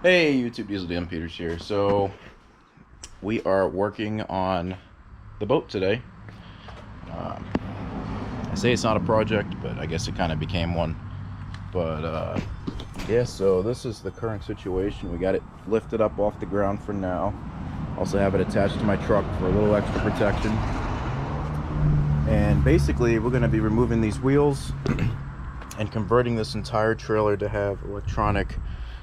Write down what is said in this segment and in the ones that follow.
Hey YouTube, Diesel Dan Peters here. So we are working on the boat today. Um, I say it's not a project, but I guess it kind of became one. But yeah, so this is the current situation. We got it lifted up off the ground for now. Also have it attached to my truck for a little extra protection. And basically we're going to be removing these wheels and converting this entire trailer to have electronic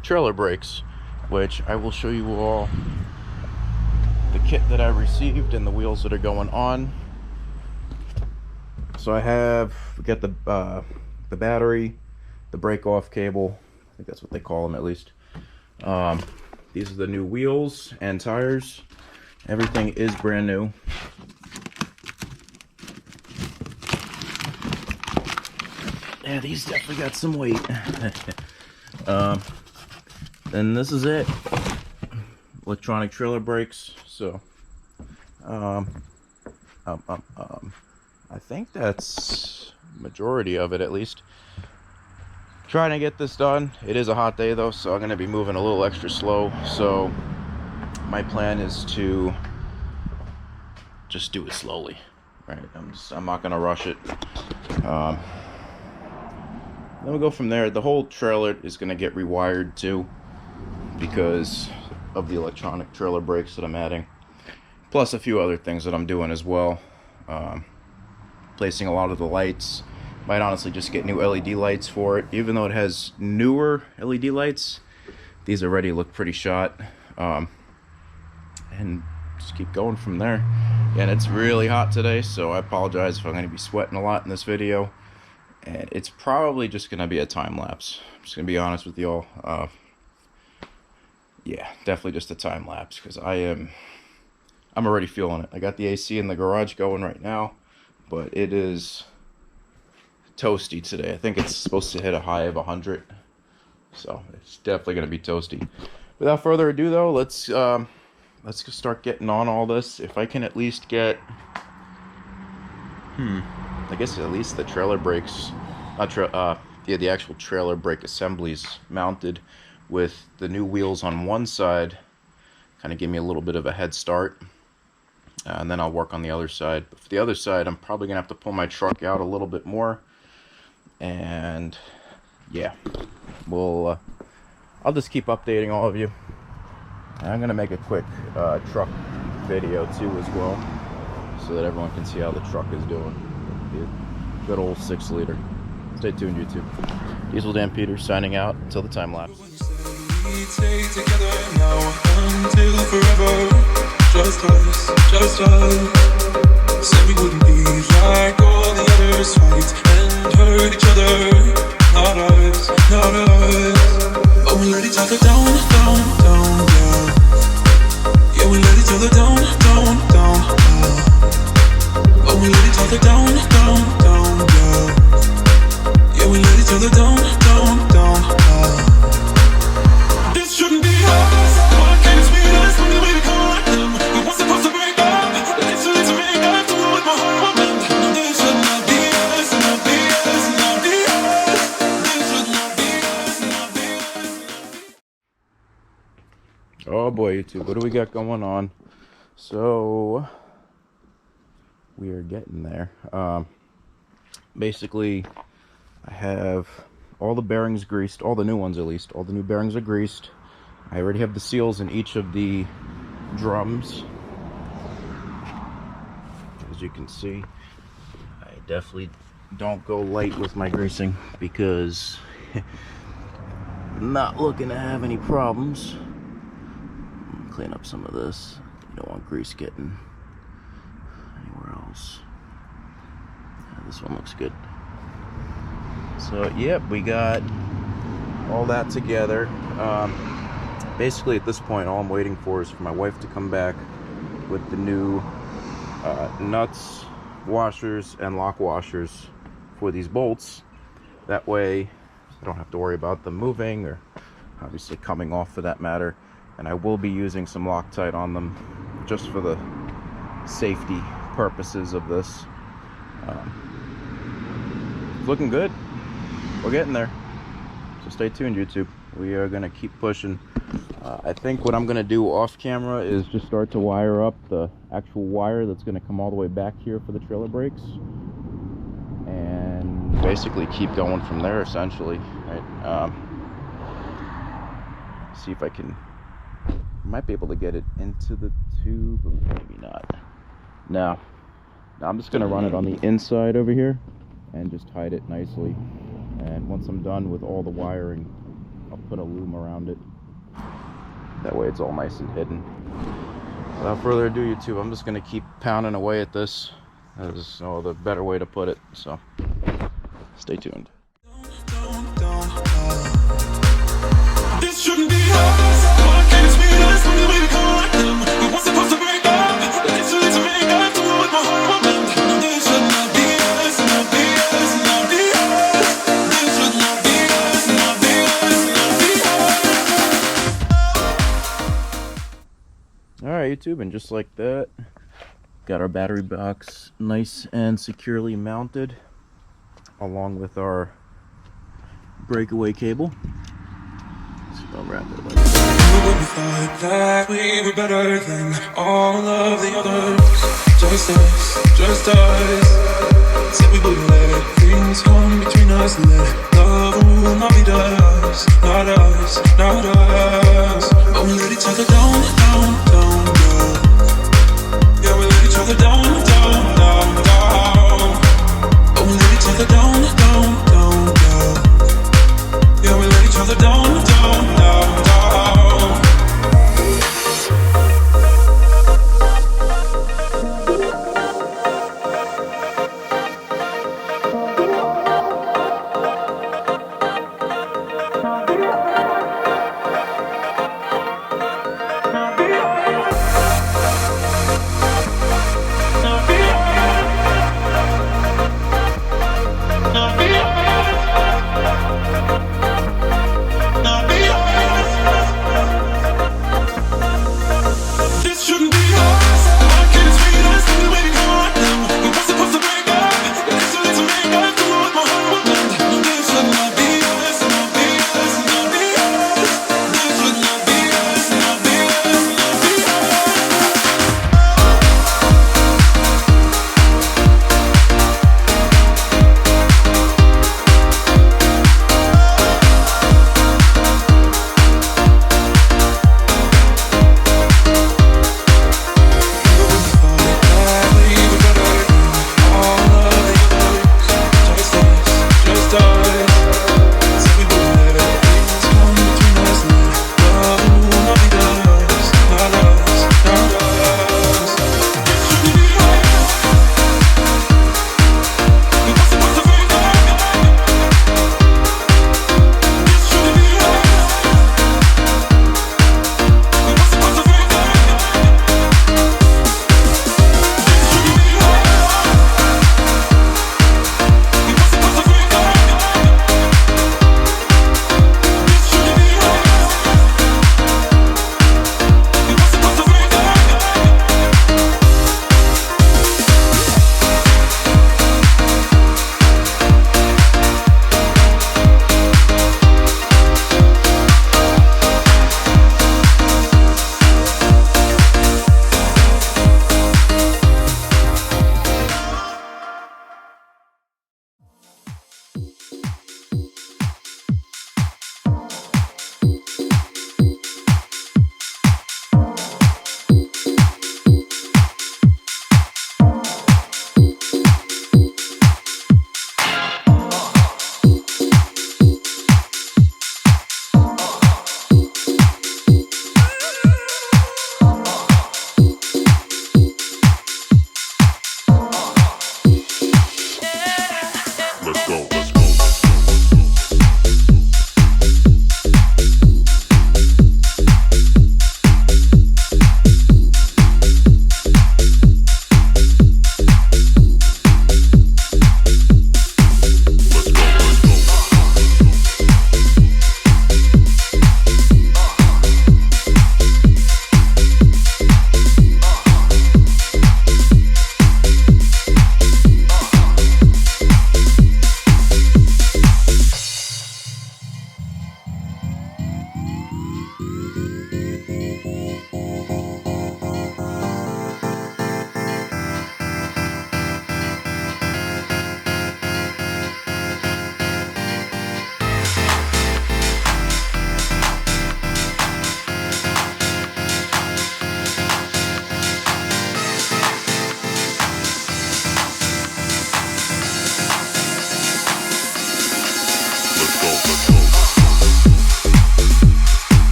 trailer brakes, which I will show you all the kit that I received and the wheels that are going on. So we got the battery, the brake off cable, I think that's what they call them at least. These are the new wheels and tires. Everything is brand new. Yeah, these definitely got some weight. And this is it. Electronic trailer brakes. So I think that's majority of it, at least. Trying to get this done. It is a hot day though, so I'm going to be moving a little extra slow. So my plan is to just do it slowly, right? I'm not going to rush it. Then we'll go from there. The whole trailer is going to get rewired too, because of the electronic trailer brakes that I'm adding, plus a few other things that I'm doing as well. Placing a lot of the lights. Might honestly just get new LED lights for it, even though it has newer LED lights. These already look pretty shot, and just keep going from there. And it's really hot today, so I apologize if I'm going to be sweating a lot in this video. And it's probably just going to be a time lapse. I'm just going to be honest with y'all. Yeah, definitely just a time lapse, because I'm already feeling it. I got the AC in the garage going right now, but it is toasty today. I think it's supposed to hit a high of 100, so it's definitely going to be toasty. Without further ado though, let's just start getting on all this. If I can at least get I guess at least the trailer brakes, the actual trailer brake assemblies mounted with the new wheels on one side, kind of give me a little bit of a head start, and then I'll work on the other side. But for the other side, I'm probably gonna have to pull my truck out a little bit more, and yeah, I'll just keep updating all of you. And I'm gonna make a quick truck video too as well, so that everyone can see how the truck is doing. Good old 6-liter. Stay tuned, YouTube. Diesel Dan Peters signing out until the time lapse. We stay together now until forever. Just us. Said we wouldn't be like all the others, fight and hurt each other. Not us. But we let each other down, yeah. Yeah, we let each other down, But we let each other down, yeah. Yeah, we let each other down, This shouldn't be us. Why can't it be us when we become them? We weren't supposed to break up. It's too late to make up to what my heart meant. This should not be us, not be us, not be us. This should not be us, not be us. Oh boy, YouTube, what do we got going on? So we are getting there. Basically, I have all the bearings greased, all the new ones at least. All the new bearings are greased. I already have the seals in each of the drums. As you can see, I definitely don't go light with my greasing, because I'm not looking to have any problems. Clean up some of this. You don't want grease getting anywhere else. Yeah, this one looks good. So yep, we got all that together. Basically at this point, all I'm waiting for is for my wife to come back with the new nuts, washers, and lock washers for these bolts. That way I don't have to worry about them moving, or obviously coming off for that matter. And I will be using some Loctite on them just for the safety purposes of this. Looking good. We're getting there. So stay tuned, YouTube. we are gonna keep pushing. I think what I'm gonna do off camera is just start to wire up the actual wire that's gonna come all the way back here for the trailer brakes, and basically keep going from there essentially, right? See if I might be able to get it into the tube, or maybe not. No, I'm just gonna run it on the inside over here and just hide it nicely, and once I'm done with all the wiring, I'll put a loom around it. That way it's all nice and hidden. Without further ado, YouTube, I'm just gonna keep pounding away at this. There's no other better way to put it, so stay tuned. This shouldn't be us. Why can't it be us when we become like them? We weren't supposed to break up. It's too late to make up. Do it with my heart. No, this should not be us. Not be us. Not be us. This should not be us. Not be us. Not be us. Alright, YouTube, and just like that, got our battery box nice and securely mounted, along with our breakaway cable. I'll wrap it like that. When we thought that we were better than all of the others, just us. Said we would let things come between us, let love rule, not be us, not us, not us. But we let each other down.